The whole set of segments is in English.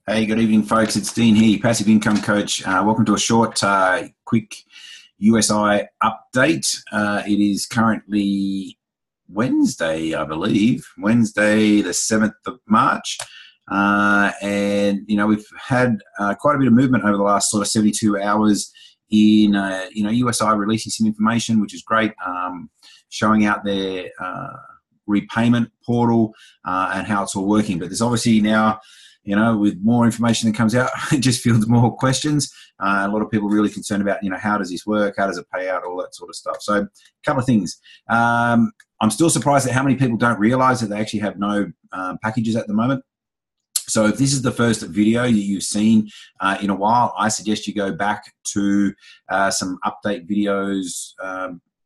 Hey, good evening, folks. It's Dean here, Passive Income Coach. Welcome to a short, quick USI update. It is currently Wednesday, I believe, Wednesday the 7th of March. And, we've had quite a bit of movement over the last sort of 72 hours in, USI releasing some information, which is great, showing out their repayment portal and how it's all working. But there's obviously now, with more information that comes out, it just fields more questions. A lot of people really concerned about, how does this work? How does it pay out? All that sort of stuff. So a couple of things. I'm still surprised at how many people don't realize that they actually have no packages at the moment. So if this is the first video that you've seen in a while, I suggest you go back to some update videos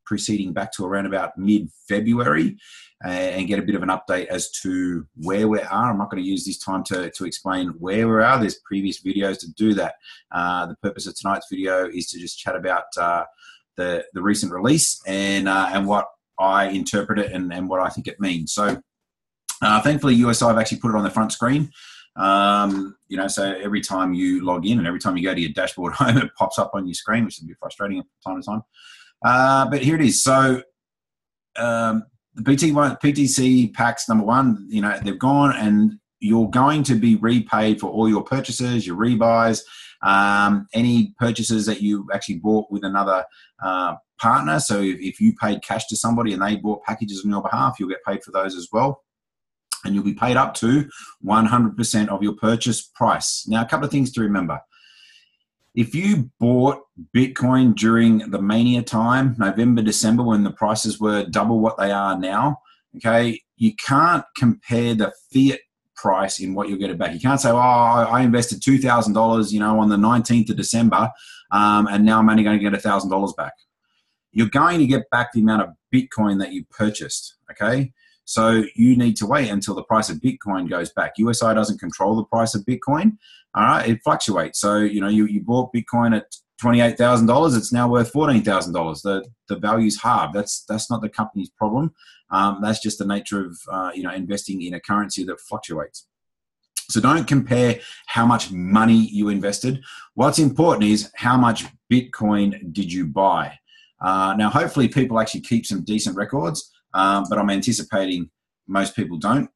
preceding back to around about mid-February and get a bit of an update as to where we are. I'm not going to use this time to explain where we are. There's previous videos to do that. The purpose of tonight's video is to just chat about the recent release and what I interpret it and what I think it means. So thankfully, USI have actually put it on the front screen. So every time you log in and every time you go to your dashboard home, it pops up on your screen, which is a bit frustrating from time to time. But here it is. So the PTC packs number one, they've gone and you're going to be repaid for all your purchases, your rebuys, any purchases that you actually bought with another partner. So if you paid cash to somebody and they bought packages on your behalf, you'll get paid for those as well. And you'll be paid up to 100% of your purchase price. Now, a couple of things to remember. If you bought Bitcoin during the mania time, November, December, when the prices were double what they are now, okay, you can't compare the fiat price in what you'll get it back. You can't say, I invested $2,000, on the 19th of December, and now I'm only going to get $1,000 back. You're going to get back the amount of Bitcoin that you purchased, okay? So you need to wait until the price of Bitcoin goes back. USI doesn't control the price of Bitcoin. All right, it fluctuates. So, you bought Bitcoin at $28,000. It's now worth $14,000. The value's halved. That's not the company's problem. That's just the nature of, investing in a currency that fluctuates. So don't compare how much money you invested. What's important is how much Bitcoin did you buy? Now, hopefully people actually keep some decent records. But I'm anticipating most people don't.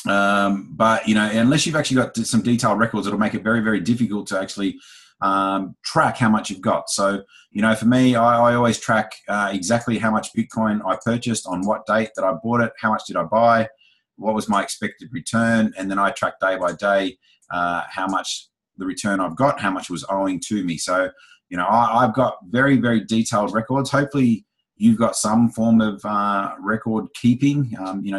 But unless you've actually got some detailed records, it'll make it very, very difficult to actually track how much you've got. So, for me, I always track exactly how much Bitcoin I purchased, on what date that I bought it, how much did I buy, what was my expected return, and then I track day by day how much the return I've got, how much was owing to me. So, I've got very, very detailed records. Hopefully, you've got some form of record keeping.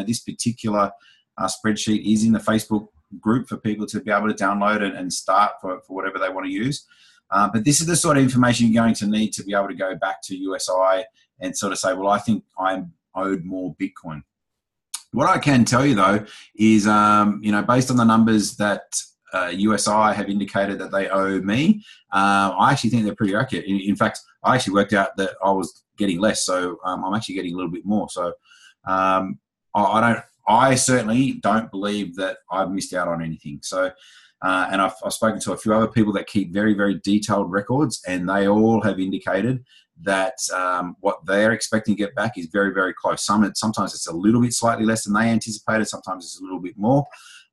This particular spreadsheet is in the Facebook group for people to be able to download it and start for whatever they want to use. But this is the sort of information you're going to need to be able to go back to USI and sort of say, well, I think I'm owed more Bitcoin. What I can tell you, though, is, based on the numbers that USI have indicated that they owe me, I actually think they're pretty accurate. In fact, I actually worked out that I was getting less, so I'm actually getting a little bit more. So I certainly don't believe that I've missed out on anything. So, and I've spoken to a few other people that keep very, very detailed records, and they all have indicated that what they're expecting to get back is very, very close. Sometimes it's a little bit slightly less than they anticipated. Sometimes it's a little bit more.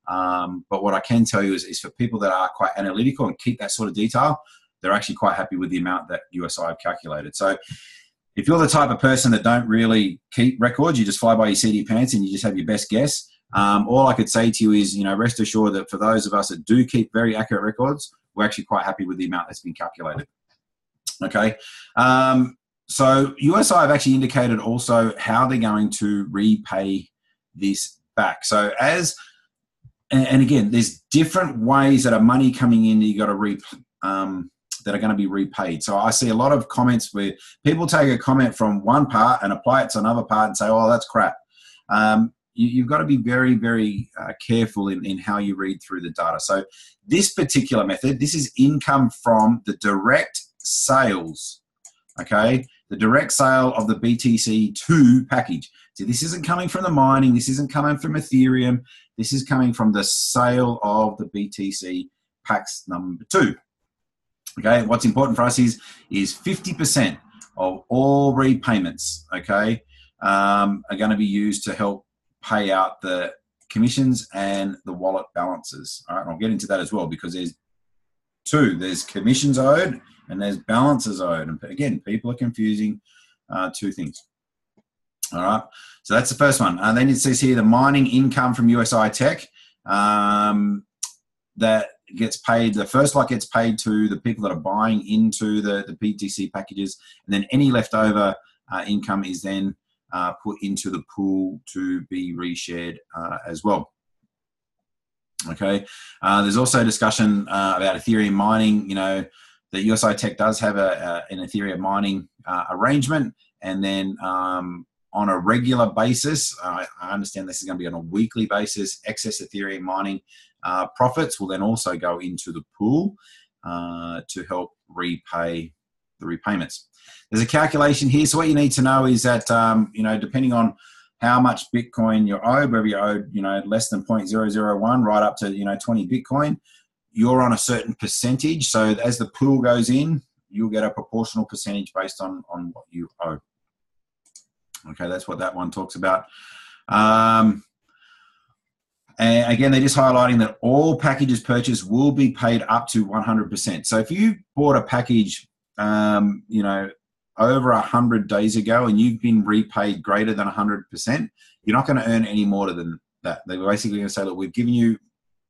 But what I can tell you is for people that are quite analytical and keep that sort of detail, they're actually quite happy with the amount that USI have calculated. So if you're the type of person that don't really keep records, you just fly by your seat of your pants and you just have your best guess, all I could say to you is, rest assured that for those of us that do keep very accurate records, we're actually quite happy with the amount that's been calculated. Okay. So USI have actually indicated also how they're going to repay this back. So and again, there's different ways that are money coming in that you got to that are going to be repaid. So I see a lot of comments where people take a comment from one part and apply it to another part and say, oh, that's crap. You've got to be very, very careful in how you read through the data. So this particular method, this is income from the direct sales, okay? The direct sale of the BTC2 package. So this isn't coming from the mining. This isn't coming from Ethereum. This is coming from the sale of the BTC packs number 2. Okay, what's important for us is 50% of all repayments, okay, are going to be used to help pay out the commissions and the wallet balances. All right, and I'll get into that as well, because there's 2. There's commissions owed and there's balances owed. And again, people are confusing 2 things. All right, so that's the first one. Then it says here the mining income from USI Tech that gets paid. The first lot gets paid to the people that are buying into the BTC packages, and then any leftover income is then put into the pool to be reshared as well. Okay, there's also discussion about Ethereum mining. You know, the USI Tech does have an Ethereum mining arrangement, and then on a regular basis, I understand this is going to be on a weekly basis, excess Ethereum mining profits will then also go into the pool to help repay the repayments. There's a calculation here. So what you need to know is that, you know, depending on how much Bitcoin you're owed, whether you're owed, you know, less than 0.001 right up to, you know, 20 Bitcoin, you're on a certain percentage. So as the pool goes in, you'll get a proportional percentage based on what you owe. Okay, that's what that one talks about. And again, they're just highlighting that all packages purchased will be paid up to 100%. So if you bought a package, you know, over 100 days ago and you've been repaid greater than 100%, you're not going to earn any more than that. They're basically going to say, look, we've given you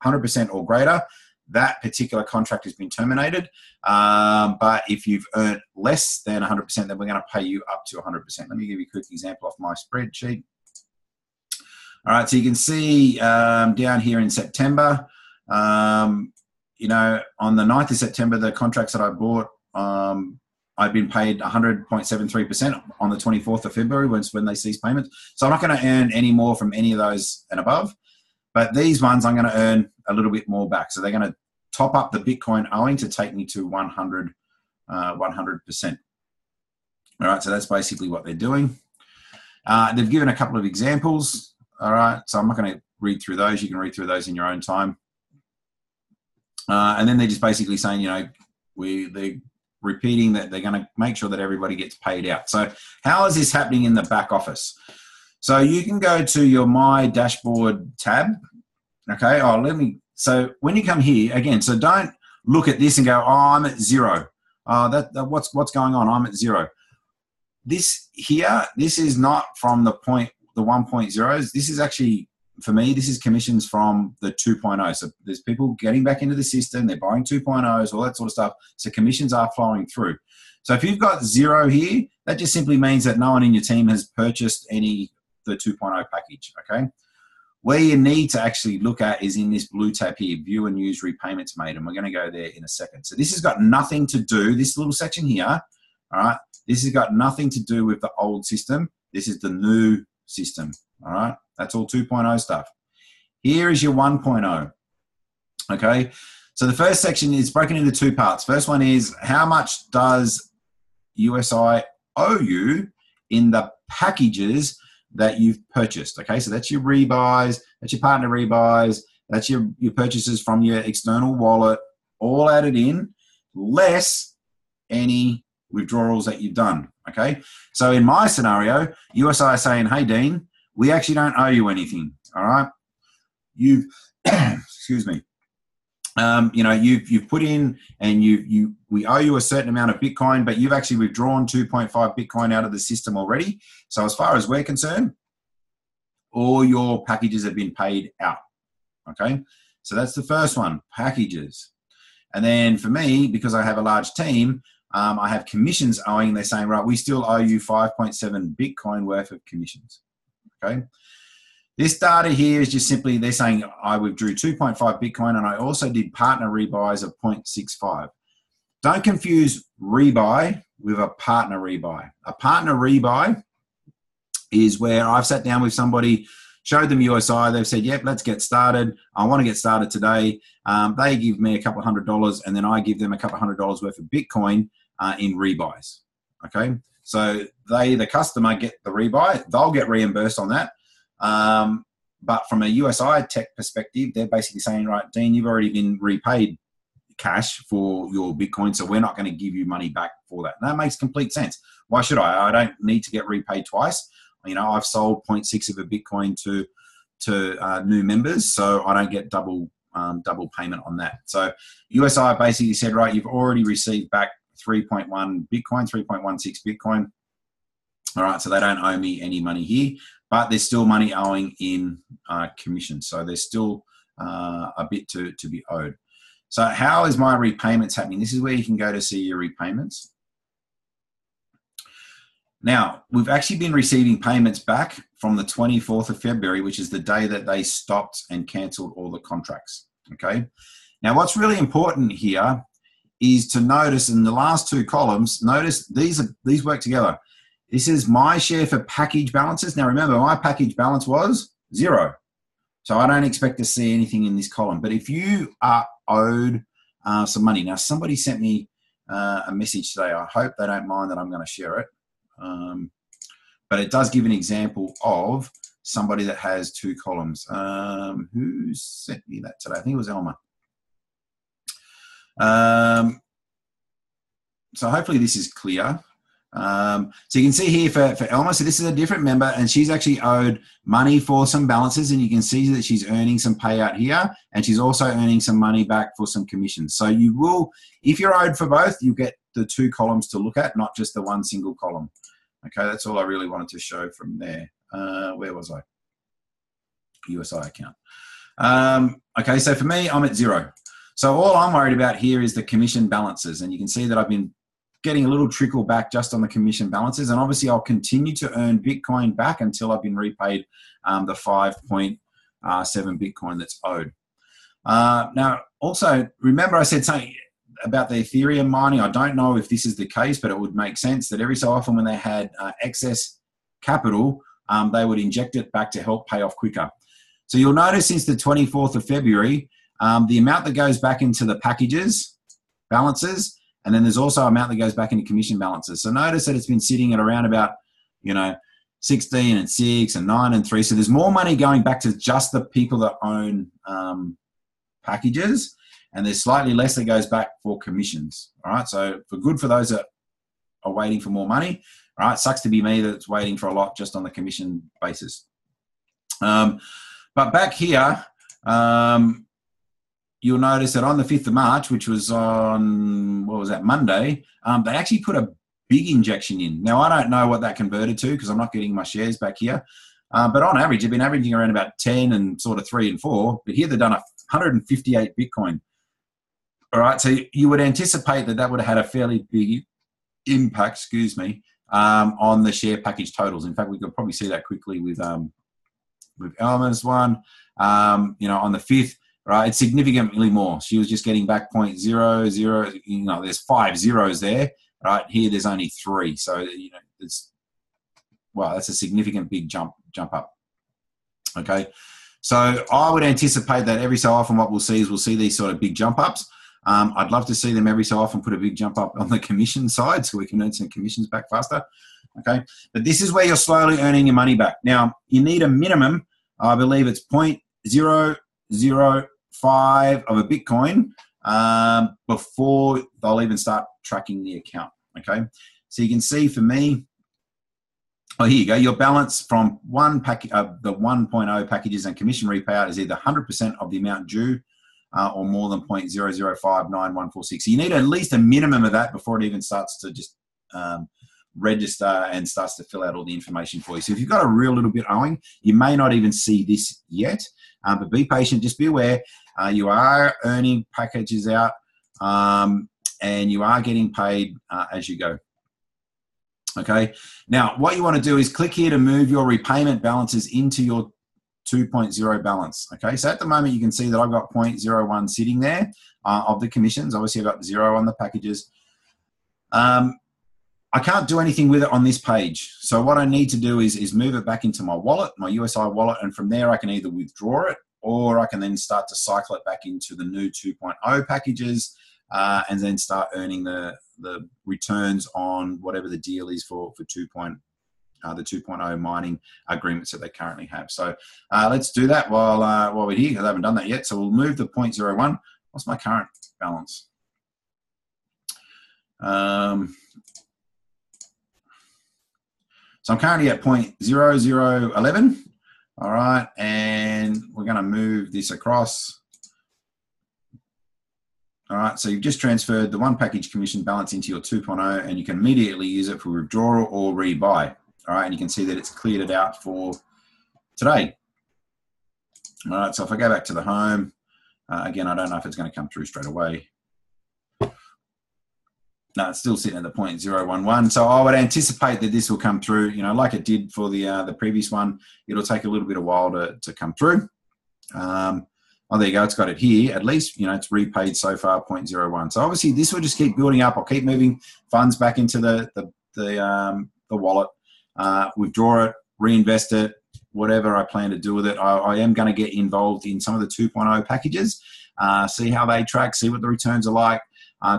100% or greater. That particular contract has been terminated. But if you've earned less than 100%, then we're going to pay you up to 100%. Let me give you a quick example off my spreadsheet. All right, so you can see down here in September, you know, on the 9th of September, the contracts that I bought, I've been paid 100.73% on the 24th of February when they cease payments. So I'm not going to earn any more from any of those and above. But these ones I'm going to earn a little bit more back. So they're going to top up the Bitcoin owing to take me to 100%. All right, so that's basically what they're doing. They've given a couple of examples. All right, so I'm not going to read through those. You can read through those in your own time. And then they're just basically saying, you know, they're repeating that they're going to make sure that everybody gets paid out. So how is this happening in the back office? So you can go to your My Dashboard tab. Okay, so when you come here, again, so don't look at this and go, oh, I'm at 0. What's going on? I'm at 0. This here, this is not from the 1.0s. This is actually, for me, this is commissions from the 2.0. So there's people getting back into the system, they're buying 2.0s, all that sort of stuff. So commissions are flowing through. So if you've got 0 here, that just simply means that no one in your team has purchased the 2.0 package, okay? Where you need to actually look at is in this blue tab here, view and use repayments made, and we're going to go there in a second. So this has got nothing to do, this little section here, all right, this has got nothing to do with the old system. This is the new system, all right? That's all 2.0 stuff. Here is your 1.0, okay? So the first section is broken into 2 parts. First one is how much does USI owe you in the packages that you've purchased, okay? So that's your rebuys, that's your partner rebuys, that's your purchases from your external wallet, all added in, less any withdrawals that you've done, okay? So in my scenario, USI are saying, hey, Dean, we actually don't owe you anything, all right? You've, excuse me, you know, you've put in and we owe you a certain amount of Bitcoin, but you've actually withdrawn 2.5 Bitcoin out of the system already. So as far as we're concerned, all your packages have been paid out, okay? So that's the first one, packages. And then for me, because I have a large team, I have commissions owing. They're saying, right, we still owe you 5.7 Bitcoin worth of commissions, okay? This data here is just simply, they're saying I withdrew 2.5 Bitcoin and I also did partner rebuys of 0.65. Don't confuse rebuy with a partner rebuy. A partner rebuy is where I've sat down with somebody, showed them USI, they've said, yep, let's get started. I want to get started today. They give me a couple of $100 and then I give them a couple of $100 worth of Bitcoin in rebuys, okay? So the customer get the rebuy, they'll get reimbursed on that. But from a USI tech perspective, they're basically saying, right, Dean, you've already been repaid cash for your Bitcoin, so we're not going to give you money back for that. And that makes complete sense. Why should I? I don't need to get repaid twice. You know, I've sold 0.6 of a Bitcoin to new members, so I don't get double payment on that. So USI basically said, right, you've already received back 3.1 Bitcoin, 3.16 Bitcoin. All right, so they don't owe me any money here, but there's still money owing in commission. So there's still a bit to be owed. So how is my repayments happening? This is where you can go to see your repayments. Now, we've actually been receiving payments back from the 24th of February, which is the day that they stopped and cancelled all the contracts, okay? Now, what's really important here is to notice in the last two columns, notice these work together. This is my share for package balances. Now, remember, my package balance was 0. So I don't expect to see anything in this column. But if you are owed some money, now somebody sent me a message today. I hope they don't mind that I'm going to share it. But it does give an example of somebody that has two columns. Who sent me that today? I think it was Elma. So hopefully this is clear. So you can see here for Elma, so this is a different member, and she's actually owed money for some balances, and you can see that she's earning some payout here, and she's also earning some money back for some commissions. So you will, if you're owed for both, you get the two columns to look at, not just the one single column. Okay, that's all I really wanted to show from there. Where was I? USI account. Okay, so for me, I'm at 0. So all I'm worried about here is the commission balances, and you can see that I've been getting a little trickle back just on the commission balances, and obviously I'll continue to earn Bitcoin back until I've been repaid the 5.7 Bitcoin that's owed. Now, also, remember I said something about the Ethereum mining. I don't know if this is the case, but it would make sense that every so often when they had excess capital, they would inject it back to help pay off quicker. So you'll notice since the 24th of February, the amount that goes back into the packages, balances, and then there's also an amount that goes back into commission balances. So notice that it's been sitting at around about, 16 and 6 and 9 and 3. So there's more money going back to just the people that own packages, and there's slightly less that goes back for commissions. All right, so for those that are waiting for more money. All right, sucks to be me that's waiting for a lot just on the commission basis. But back here, you'll notice that on the 5th of March, which was on, Monday, they actually put a big injection in. Now, I don't know what that converted to because I'm not getting my shares back here. But on average, they've been averaging around about 10 and sort of 3 and 4. But here they've done 158 Bitcoin. All right, so you would anticipate that would have had a fairly big impact, on the share package totals. In fact, we could probably see that quickly with Elma's one. On the 5th, right, it's significantly more. She was just getting back 0.00. There's 5 zeros there. Right here, there's only 3. So that's a significant big jump up. Okay, so I would anticipate that every so often what we'll see these sort of big jump ups. I'd love to see them every so often put a big jump up on the commission side so we can earn some commissions back faster. Okay, but this is where you're slowly earning your money back. Now, you need a minimum, I believe it's 0.005 of a Bitcoin before they'll even start tracking the account. Okay, so you can see for me, here you go. Your balance from the 1.0 packages and commission repayout is either 100% of the amount due or more than 0.0059146. So you need at least a minimum of that before it even starts to just register and starts to fill out all the information for you. So if you've got a real little bit owing, you may not even see this yet, but be patient. Just be aware you are earning packages out and you are getting paid as you go. Okay, now what you want to do is click here to move your repayment balances into your 2.0 balance. Okay, so at the moment you can see that I've got 0.01 sitting there of the commissions. Obviously I've got 0 on the packages. I can't do anything with it on this page. So what I need to do is move it back into my wallet, my USI wallet, and from there I can either withdraw it or I can then start to cycle it back into the new 2.0 packages and then start earning the returns on whatever the deal is for 2.0. the 2.0 mining agreements that they currently have. So let's do that while we're here, because I haven't done that yet. So we'll move the 0.01. What's my current balance? So I'm currently at 0.0011. All right, and we're going to move this across. All right, so you've just transferred the one package commission balance into your 2.0, and you can immediately use it for withdrawal or rebuy. All right, and you can see that it's cleared it out for today. All right, so if I go back to the home, again, I don't know if it's going to come through straight away. No, it's still sitting at the 0.011. So I would anticipate that this will come through, you know, like it did for the previous one. It'll take a little bit of while to come through. Oh, there you go. It's got it here. At least, you know, it's repaid so far 0.01. So obviously this will just keep building up. I'll keep moving funds back into the wallet, withdraw it, reinvest it, whatever I plan to do with it. I am going to get involved in some of the 2.0 packages, see how they track, see what the returns are like.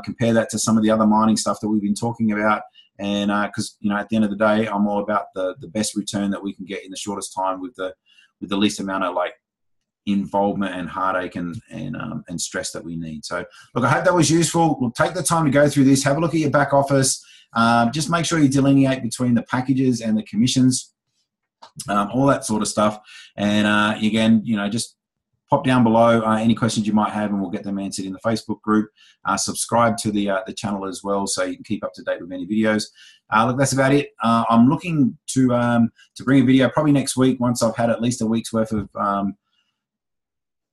Compare that to some of the other mining stuff that we've been talking about, and because you know, at the end of the day, I'm all about the best return that we can get in the shortest time with the least amount of like involvement and heartache and stress that we need. So look, I hope that was useful. We'll take the time to go through this. Have a look at your back office. Just make sure you delineate between the packages and the commissions, all that sort of stuff. And again, you know, just pop down below any questions you might have, and we'll get them answered in the Facebook group. Subscribe to the channel as well, so you can keep up to date with any videos. Look, that's about it. I'm looking to bring a video probably next week once I've had at least a week's worth of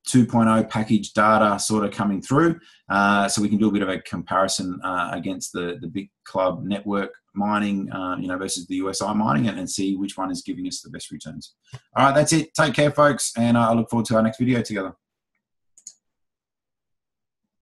2.0 package data sort of coming through, so we can do a bit of a comparison against the big club network mining, you know, versus the USI mining, and see which one is giving us the best returns. All right, that's it. Take care, folks, and I look forward to our next video together.